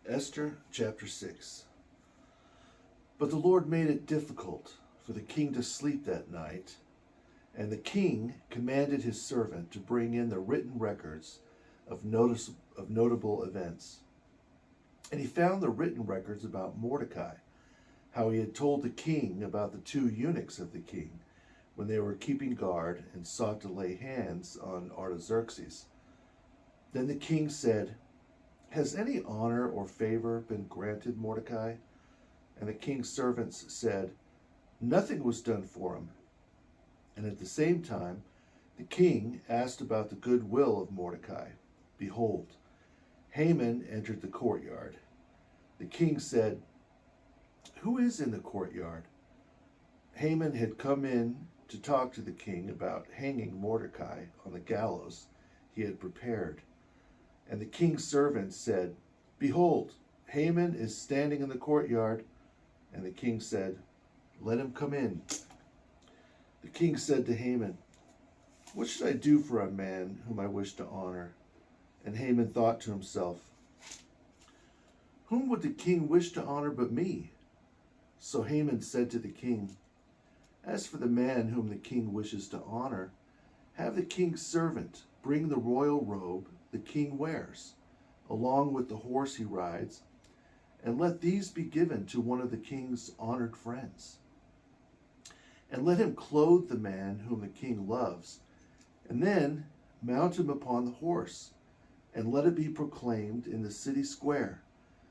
Esther chapter 6. But the Lord made it difficult for the king to sleep that night, and the king commanded his servant to bring in the written records of notable events. And he found the written records about Mordecai, how he had told the king about the two eunuchs of the king when they were keeping guard and sought to lay hands on Artaxerxes. Then the king said, "Has any honor or favor been granted Mordecai?" And the king's servants said, "Nothing was done for him." And at the same time, the king asked about the good will of Mordecai. Behold, Haman entered the courtyard. The king said, "Who is in the courtyard?" Haman had come in to talk to the king about hanging Mordecai on the gallows he had prepared. And the king's servants said, "Behold, Haman is standing in the courtyard." And the king said, "Let him come in." The king said to Haman, "What should I do for a man whom I wish to honor?" And Haman thought to himself, "Whom would the king wish to honor but me?" So Haman said to the king, "As for the man whom the king wishes to honor, have the king's servant bring the royal robe the king wears, along with the horse he rides, and let these be given to one of the king's honored friends. And let him clothe the man whom the king loves, and then mount him upon the horse, and let it be proclaimed in the city square,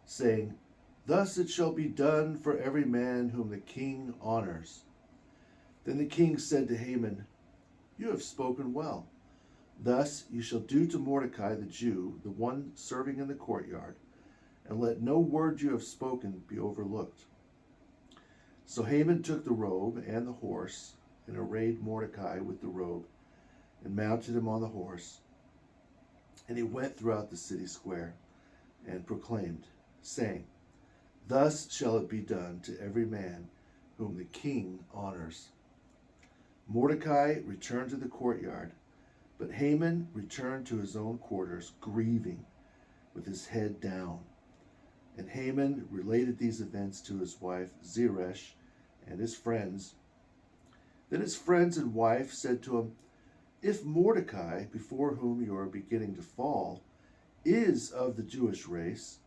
saying, 'Thus it shall be done for every man whom the king honors.'" Then the king said to Haman, "You have spoken well. Thus you shall do to Mordecai the Jew, the one serving in the courtyard, and let no word you have spoken be overlooked." So Haman took the robe and the horse, and arrayed Mordecai with the robe, and mounted him on the horse. And he went throughout the city square, and proclaimed, saying, "Thus shall it be done to every man whom the king honors." Mordecai returned to the courtyard, but Haman returned to his own quarters, grieving, with his head down. And Haman related these events to his wife Zeresh and his friends. Then his friends and wife said to him, "If Mordecai, before whom you are beginning to fall, is of the Jewish race,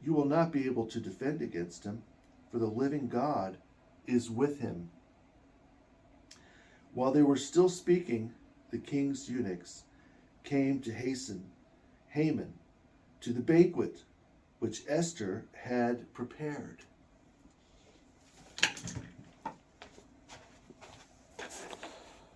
you will not be able to defend against him, for the living God is with him." While they were still speaking, the king's eunuchs came to hasten Haman to the banquet which Esther had prepared.